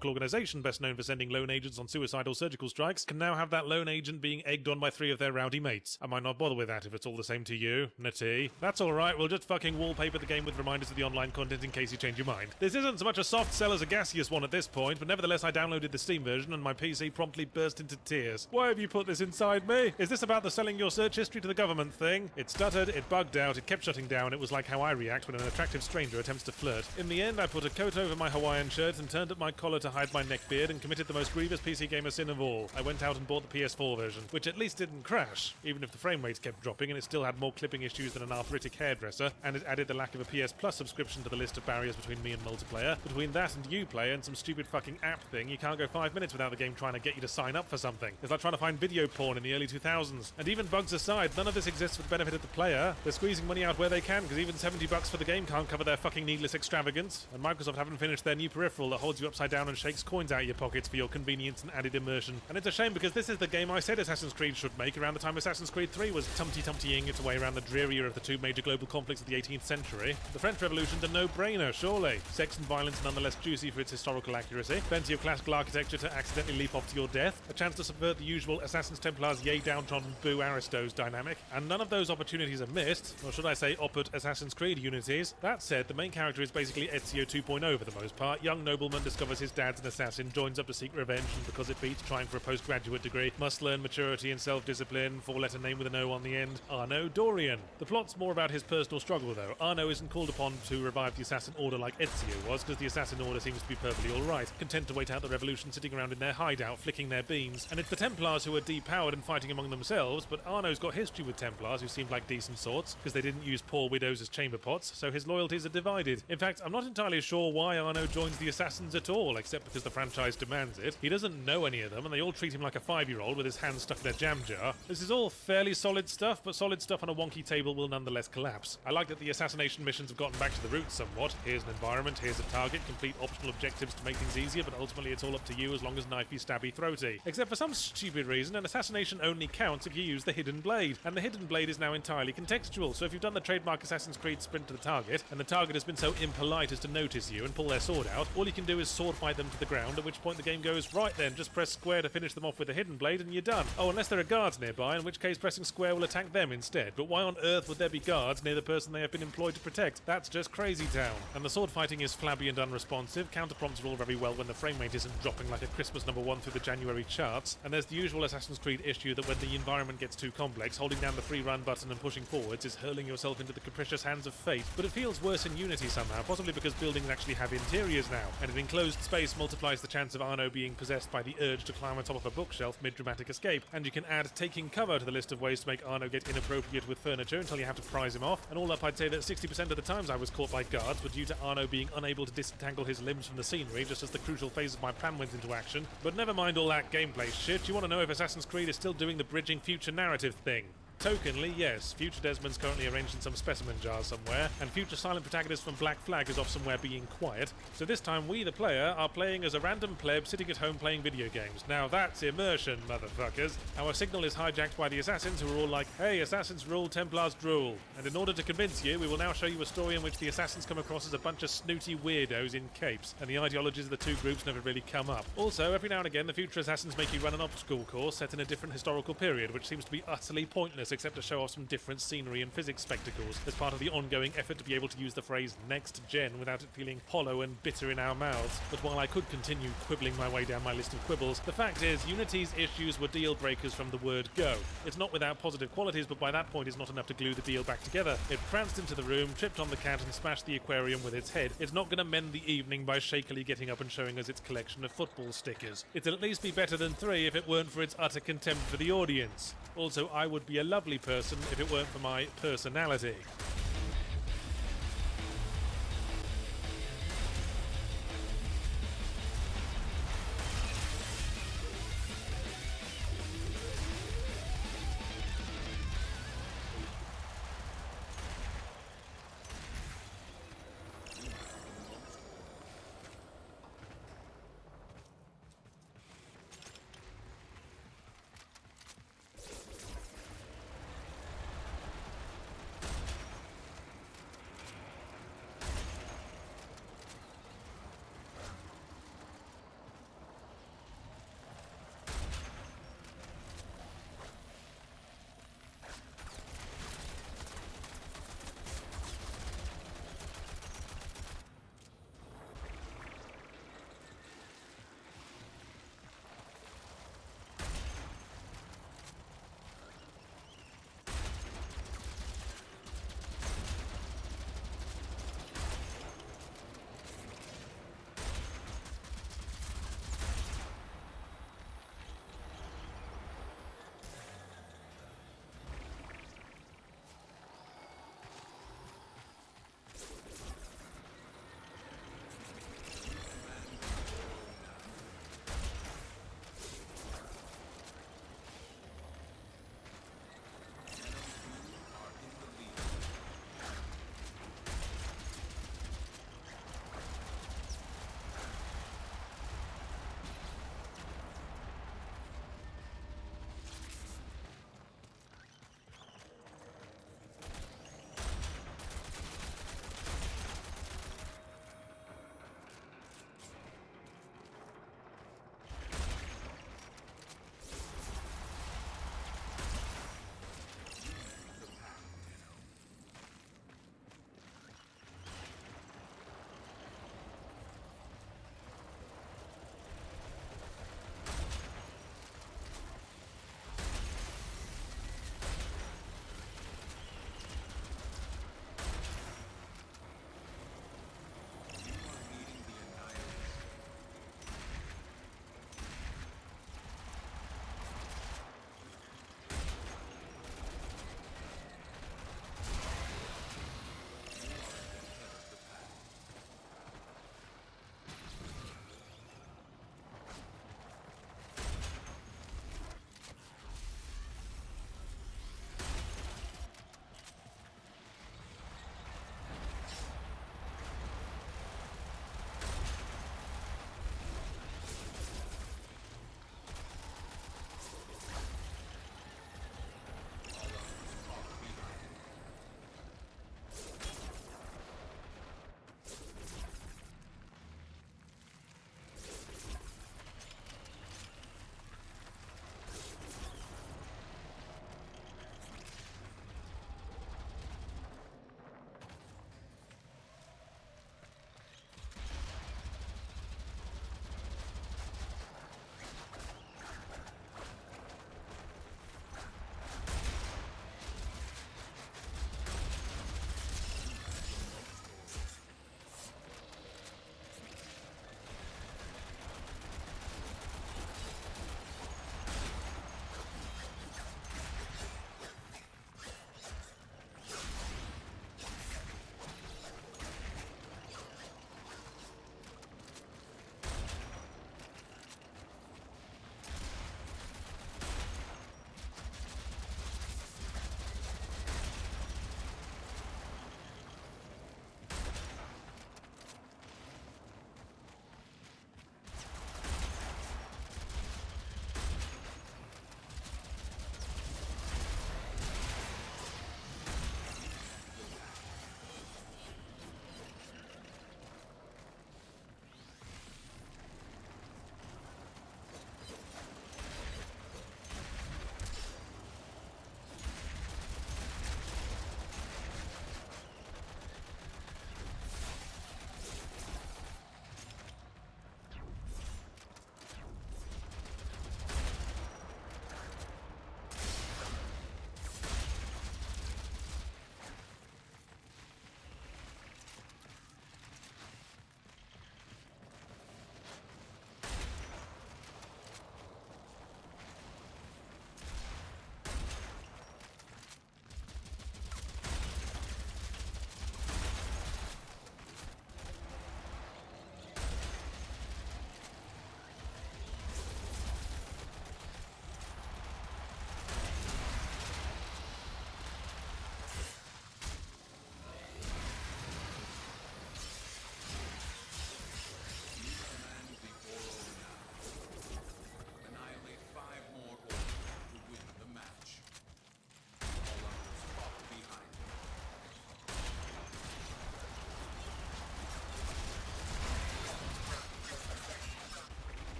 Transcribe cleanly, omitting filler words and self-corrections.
chemical organization best known for sending lone agents on suicidal surgical strikes, can now have that lone agent being egged on by 3 of their rowdy mates. I might not bother with that if it's all the same to you, Natty. That's alright, we'll just fucking wallpaper the game with reminders of the online content in case you change your mind. This isn't so much a soft sell as a gaseous one at this point, but nevertheless I downloaded the Steam version and my PC promptly burst into tears. Why have you put this inside me? Is this about the selling your search history to the government thing? It stuttered, it bugged out, it kept shutting down. It was like how I react when an attractive stranger attempts to flirt. In the end, I put a coat over my Hawaiian shirt and turned up my collar to hide my neckbeard and committed the most grievous PC gamer sin of all. I went out and bought the PS4 version, which at least didn't crash, even if the frame rates kept dropping and it still had more clipping issues than an arthritic hairdresser, and it added the lack of a PS Plus subscription to the list of barriers between me and multiplayer. Between that and Uplay and some stupid fucking app thing, you can't go 5 minutes without the game trying to get you to sign up for something. It's like trying to find video porn in the early 2000s. And even bugs aside, none of this exists for the benefit of the player. They're squeezing money out where they can, because even $70 for the game can't cover their fucking needless extravagance. And Microsoft haven't finished their new peripheral that holds you upside down and shakes coins out of your pockets for your convenience and added immersion. And it's a shame because this is the game I said Assassin's Creed should make around the time Assassin's Creed 3 was tumty-tumtying its way around the drearier of the 2 major global conflicts of the 18th century. The French Revolution's a no-brainer, surely. Sex and violence nonetheless juicy for its historical accuracy, plenty of classical architecture to accidentally leap off to your death, a chance to subvert the usual Assassins Templars yay downtrodden boo aristos dynamic, and none of those opportunities are missed, or should I say opposite Assassin's Creed unities. That said, the main character is basically Ezio 2.0 for the most part. Young nobleman discovers his dad's an assassin, joins up to seek revenge, and because it beats trying for a postgraduate degree, must learn maturity and self-discipline, 4-letter name with an O on the end, Arno Dorian. The plot's more about his personal struggle though. Arno isn't called upon to revive the Assassin Order like Ezio was, because the Assassin Order seems to be perfectly alright, content to wait out the revolution sitting around in their hideout, flicking their beans. And it's the Templars who are depowered and fighting among themselves, but Arno's got history with Templars who seemed like decent sorts, because they didn't use poor widows as chamber pots, so his loyalties are divided. In fact, I'm not entirely sure why Arno joins the Assassins at all, except because the franchise demands it. He doesn't know any of them, and they all treat him like a 5-year-old with his hands stuck in a jam jar. This is all fairly solid stuff, but solid stuff on a wonky table will nonetheless collapse. I like that the assassination missions have gotten back to the roots somewhat. Here's an environment, here's a target, complete optional objectives to make things easier, but ultimately it's all up to you as long as knifey, stabby, throaty. Except for some stupid reason, an assassination only counts if you use the hidden blade, and the hidden blade is now entirely contextual, so if you've done the trademark Assassin's Creed sprint to the target, and the target has been so impolite as to notice you and pull their sword out, all you can do is sword fight them to the ground, at which point the game goes, right then, just press square to finish them off with the hidden blade and you're done. Oh, unless there are guards nearby, in which case pressing square will attack them instead, but why on earth would there be guards near the person they have been employed to protect? That's just crazy town. And the sword fighting is flabby and unresponsive, counterprompts are all very well when the frame rate isn't dropping like a Christmas #1 through the January charts, and there's the usual Assassin's Creed issue that when the environment gets too complex, holding down the free run button and pushing forwards is hurling yourself into the capricious hands of fate. But it feels worse in Unity somehow, possibly because buildings actually have interiors now, and an enclosed space multiplies the chance of Arno being possessed by the urge to climb on top of a bookshelf mid-dramatic escape, and you can add taking cover to the list of ways to make Arno get inappropriate with furniture until you have to prise him off, and all up I'd say that 60% of the times I was caught by guards were due to Arno being unable to disentangle his limbs from the scenery just as the crucial phase of my plan went into action. But never mind all that gameplay shit, you want to know if Assassin's Creed is still doing the bridging future narrative thing. Tokenly, yes, future Desmond's currently arranged in some specimen jars somewhere, and future silent protagonist from Black Flag is off somewhere being quiet. So this time we, the player, are playing as a random pleb sitting at home playing video games. Now that's immersion, motherfuckers. Our signal is hijacked by the assassins who are all like, hey, assassins rule, Templars drool. And in order to convince you, we will now show you a story in which the assassins come across as a bunch of snooty weirdos in capes, and the ideologies of the two groups never really come up. Also, every now and again, the future assassins make you run an obstacle course set in a different historical period, which seems to be utterly pointless except to show off some different scenery and physics spectacles as part of the ongoing effort to be able to use the phrase next gen without it feeling hollow and bitter in our mouths. But while I could continue quibbling my way down my list of quibbles, the fact is Unity's issues were deal breakers from the word go. It's not without positive qualities, but by that point it's not enough to glue the deal back together. It pranced into the room, tripped on the cat and smashed the aquarium with its head. It's not going to mend the evening by shakily getting up and showing us its collection of football stickers. It'd at least be better than 3 if it weren't for its utter contempt for the audience. Also, I would be a lovely person if it weren't for my personality.